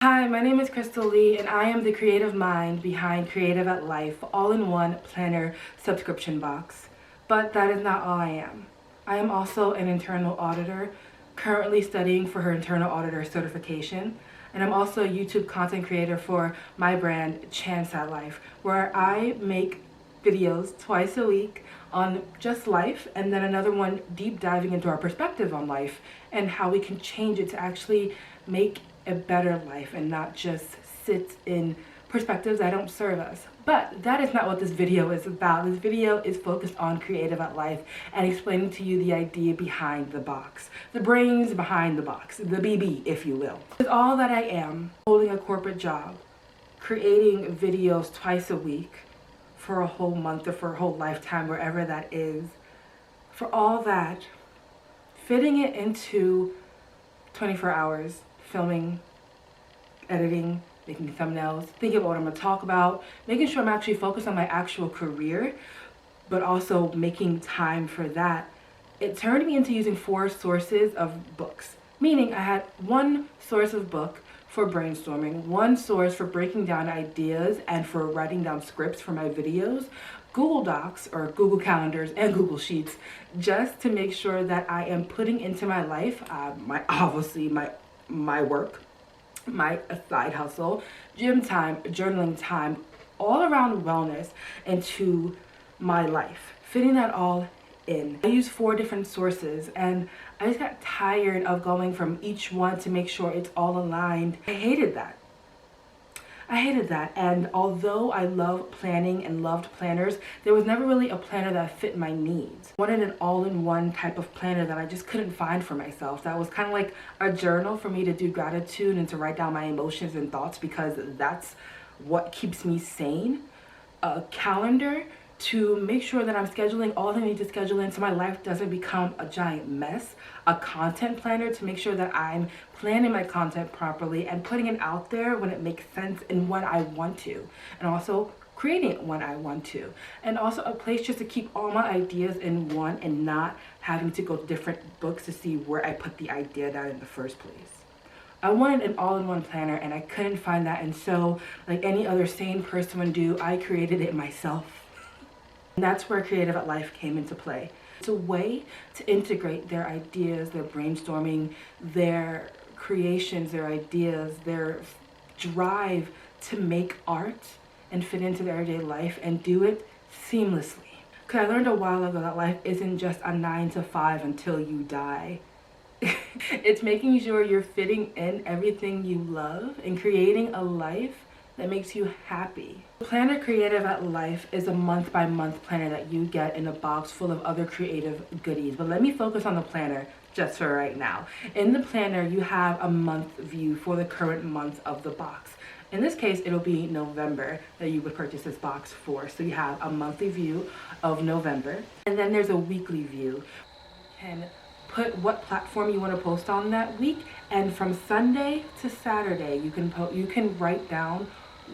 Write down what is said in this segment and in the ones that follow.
Hi, my name is Crystal Lee, and I am the creative mind behind Creative at Life all-in-one planner subscription box. But that is not all I am. I am also an internal auditor, currently studying for her internal auditor certification, and I'm also a YouTube content creator for my brand Chance at Life, where I make videos twice a week on just life, and then another one deep diving into our perspective on life and how we can change it to actually make a better life and not just sit in perspectives that don't serve us. But that is not what this video is about. This video is focused on Creative at Life and explaining to you the idea behind the box, the brains behind the box, the BB, if you will. It's all that I am, holding a corporate job, creating videos twice a week for a whole month or for a whole lifetime, wherever that is. For all that, fitting it into 24 hours, filming, editing, making thumbnails, thinking about what I'm going to talk about, making sure I'm actually focused on my actual career, but also making time for that. It turned me into using 4 sources of books, meaning I had one source of book for brainstorming, one source for breaking down ideas and for writing down scripts for my videos, Google Docs or Google Calendars and Google Sheets, just to make sure that I am putting into my life, my work, my side hustle, gym time, journaling time, all around wellness into my life, fitting that all in. I use 4 different sources and I just got tired of going from each one to make sure it's all aligned. I hated that. And although I love planning and loved planners, there was never really a planner that fit my needs. I wanted an all-in-one type of planner that I just couldn't find for myself. That was kind of like a journal for me to do gratitude and to write down my emotions and thoughts, because that's what keeps me sane. A calendar to make sure that I'm scheduling all that I need to schedule in so my life doesn't become a giant mess. A content planner to make sure that I'm planning my content properly and putting it out there when it makes sense and when I want to. And also creating it when I want to. And also a place just to keep all my ideas in one and not having to go to different books to see where I put the idea down in the first place. I wanted an all-in-one planner and I couldn't find that, and so like any other sane person would do, I created it myself. And that's where Creative at Life came into play. It's a way to integrate their ideas, their brainstorming, their creations, their ideas, their drive to make art and fit into their everyday life and do it seamlessly. Because I learned a while ago that life isn't just a 9 to 5 until you die. It's making sure you're fitting in everything you love and creating a life that makes you happy. Planner Creative at Life is a month-by-month planner that you get in a box full of other creative goodies. But let me focus on the planner just for right now. In the planner, you have a month view for the current month of the box. In this case, it'll be November that you would purchase this box for. So you have a monthly view of November, and then there's a weekly view. And put what platform you want to post on that week, and from Sunday to Saturday, you can write down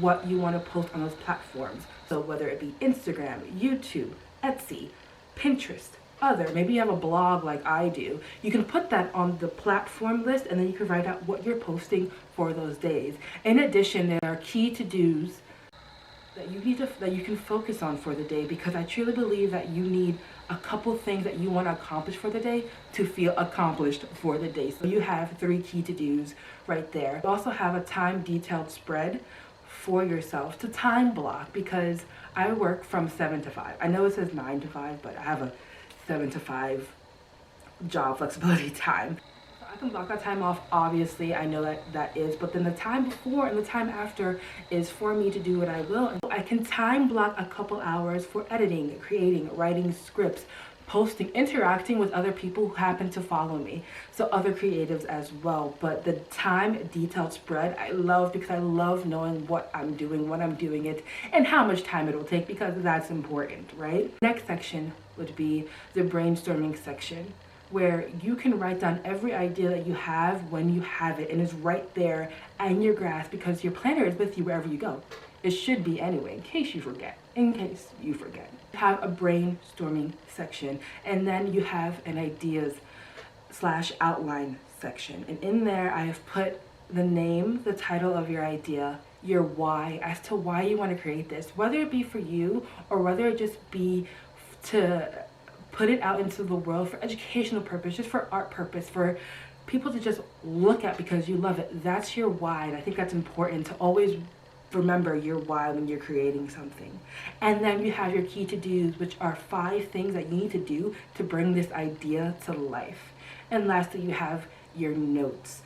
what you want to post on those platforms. So whether it be Instagram, YouTube, Etsy, Pinterest, maybe you have a blog like I do, you can put that on the platform list and then you can write out what you're posting for those days. In addition, there are key to-dos that you can focus on for the day, because I truly believe that you need a couple things that you want to accomplish for the day to feel accomplished for the day. So you have 3 key to-dos right there. You also have a time detailed spread for yourself to time block, because I work from 7 to 5. I know it says 9 to 5, but I have a 7 to 5 job flexibility time. So I can block that time off, obviously, I know that is, but then the time before and the time after is for me to do what I will. And I can time block a couple hours for editing, creating, writing scripts, posting, interacting with other people who happen to follow me, so other creatives as well. But the time detailed spread I love, because I love knowing what I'm doing, when I'm doing it, and how much time it will take, because that's important, right? Next section would be the brainstorming section, where you can write down every idea that you have when you have it, and it's right there in your grasp, because your planner is with you wherever you go. It should be anyway, in case you forget. You have a brainstorming section, and then you have an ideas / outline section. And in there, I have put the name, the title of your idea, your why as to why you want to create this, whether it be for you or whether it just be to put it out into the world for educational purpose, just for art purpose, for people to just look at because you love it. That's your why. And I think that's important to always remember your why when you're creating something. And then you have your key to-dos, which are 5 things that you need to do to bring this idea to life. And lastly, you have your notes.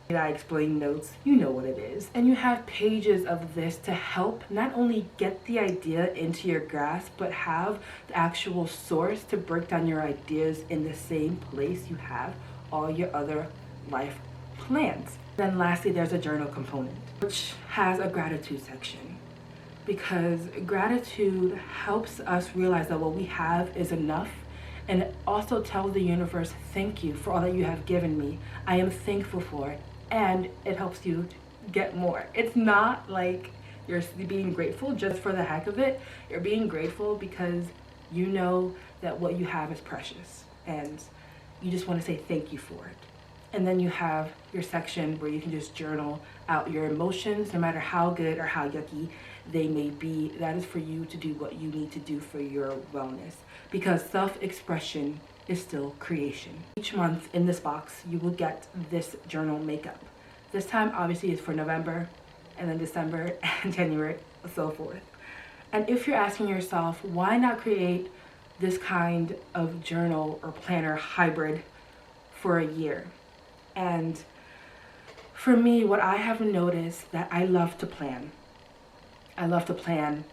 I explain notes, you know what it is. And you have pages of this to help not only get the idea into your grasp, but have the actual source to break down your ideas in the same place you have all your other life plans. Then lastly, there's a journal component, which has a gratitude section, because gratitude helps us realize that what we have is enough. And it also tells the universe, thank you for all that you have given me. I am thankful for it. And it helps you get more. It's not like you're being grateful just for the heck of it. You're being grateful because you know that what you have is precious and you just want to say thank you for it. And then you have your section where you can just journal out your emotions, no matter how good or how yucky they may be. That is for you to do what you need to do for your wellness, because self-expression is still creation. Each month in this box, you will get this journal makeup. This time obviously is for November, and then December and January, and so forth. And if you're asking yourself, why not create this kind of journal or planner hybrid for a year? And for me, what I have noticed that I love to plan. I love to plan.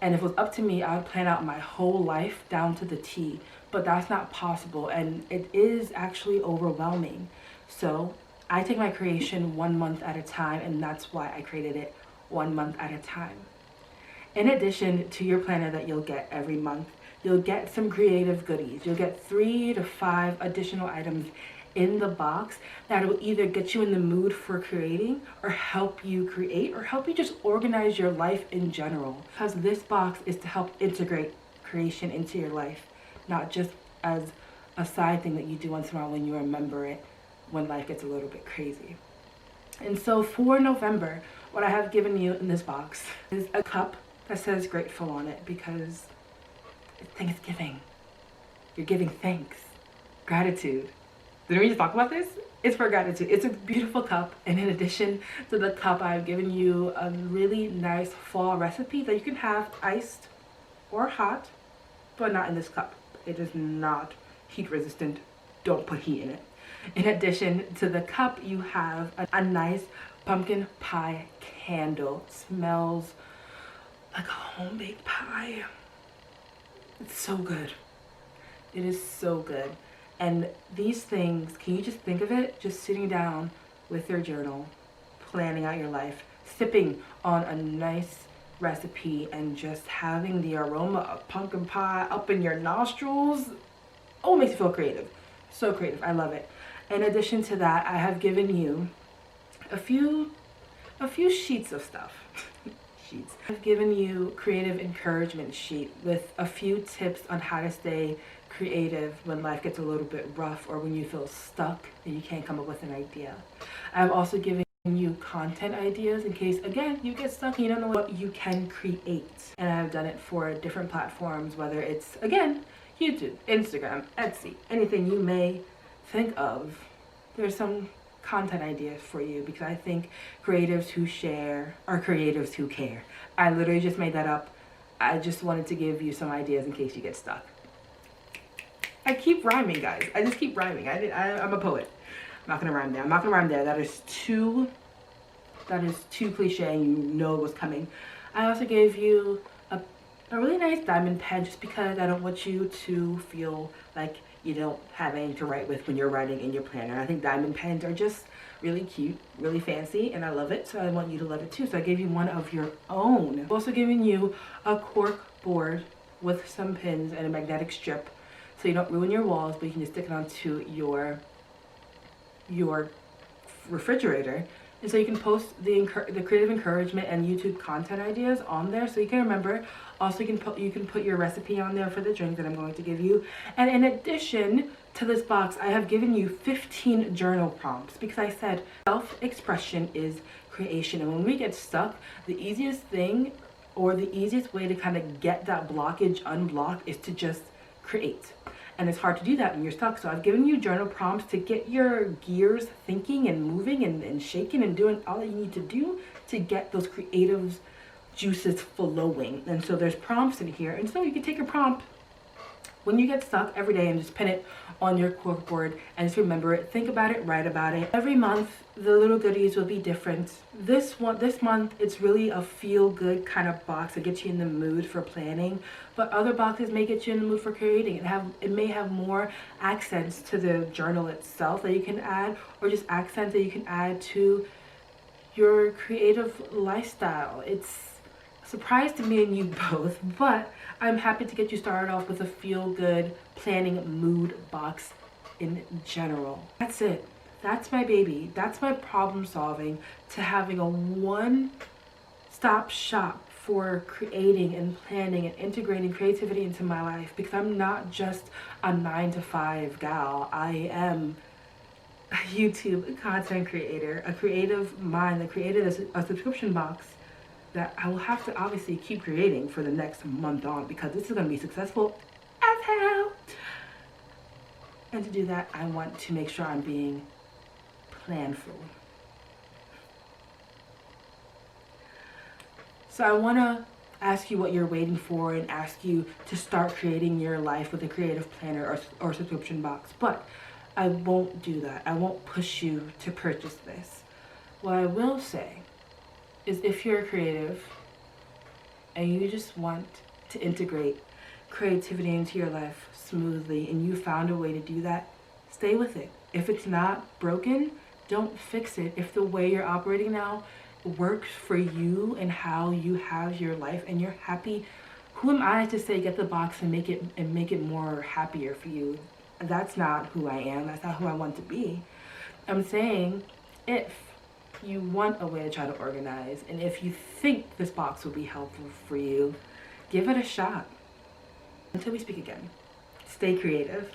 And if it was up to me, I would plan out my whole life down to the T. But that's not possible, and it is actually overwhelming. So I take my creation 1 month at a time, and that's why I created it 1 month at a time. In addition to your planner that you'll get every month, you'll get some creative goodies. You'll get 3 to 5 additional items in the box that will either get you in the mood for creating or help you create or help you just organize your life in general. Because this box is to help integrate creation into your life, not just as a side thing that you do once in a while when you remember it when life gets a little bit crazy. And so for November, what I have given you in this box is a cup that says grateful on it, because it's Thanksgiving. You're giving thanks, gratitude. Didn't we just talk about this? It's for gratitude. It's a beautiful cup, and in addition to the cup, I've given you a really nice fall recipe that you can have iced or hot, but not in this cup. It is not heat resistant. Don't put heat in it. In addition to the cup, you have a nice pumpkin pie candle. It smells like a home-baked pie. It's so good. It is so good. And these things, can you just think of it? Just sitting down with your journal, planning out your life, sipping on a nice recipe, and just having the aroma of pumpkin pie up in your nostrils. Oh, it makes you feel creative. So creative. I love it. In addition to that, I have given you a few sheets of stuff. Sheets. I've given you creative encouragement sheet with a few tips on how to stay creative when life gets a little bit rough or when you feel stuck and you can't come up with an idea. I've also given you content ideas in case, again, you get stuck and you don't know what you can create. And I've done it for different platforms, whether it's, again, YouTube, Instagram, Etsy, anything you may think of. There's some content ideas for you, because I think creatives who share are creatives who care. I literally just made that up. I just wanted to give you some ideas in case you get stuck. I keep rhyming, guys. I just keep rhyming. I'm a poet. I'm not gonna rhyme there. I'm not gonna rhyme there. That is too cliche, and you know it was coming. I also gave you a really nice diamond pen, just because I don't want you to feel like you don't have anything to write with when you're writing in your planner. I think diamond pens are just really cute, really fancy, and I love it, so I want you to love it too. So I gave you one of your own. I've also given you a cork board with some pins and a magnetic strip, so you don't ruin your walls, but you can just stick it onto your refrigerator And so you can post the creative encouragement and YouTube content ideas on there so you can remember. Also, you can put your recipe on there for the drink that I'm going to give you. And in addition to this box, I have given you 15 journal prompts because I said self-expression is creation. And when we get stuck, the easiest thing or the easiest way to kind of get that blockage unblocked is to just create. And it's hard to do that when you're stuck. So I've given you journal prompts to get your gears thinking and moving and shaking and doing all that you need to do to get those creative juices flowing. And so there's prompts in here. And so you can take a prompt when you get stuck every day and just pin it on your corkboard and just remember it, think about it, write about it. Every month the little goodies will be different. This month it's really a feel good kind of box that gets you in the mood for planning, but other boxes may get you in the mood for creating. It may have more accents to the journal itself that you can add, or just accents that you can add to your creative lifestyle. It's a surprise to me and you both, but I'm happy to get you started off with a feel-good planning mood box in general. That's it. That's my baby. That's my problem solving, to having a one-stop shop for creating and planning and integrating creativity into my life, because I'm not just a 9-to-5 gal. I am a YouTube content creator, a creative mind that created a subscription box that I will have to obviously keep creating for the next month on, because this is going to be successful as hell. And to do that, I want to make sure I'm being planful. So I want to ask you what you're waiting for and ask you to start creating your life with a creative planner or subscription box. But I won't do that. I won't push you to purchase this. What I will say is, if you're creative and you just want to integrate creativity into your life smoothly and you found a way to do that, stay with it. If it's not broken, don't fix it. If the way you're operating now works for you and how you have your life and you're happy, who am I to say get the box and make it more happier for you? That's not who I am. That's not who I want to be. I'm saying, if you want a way to try to organize, and if you think this box will be helpful for you, give it a shot. Until we speak again, stay creative.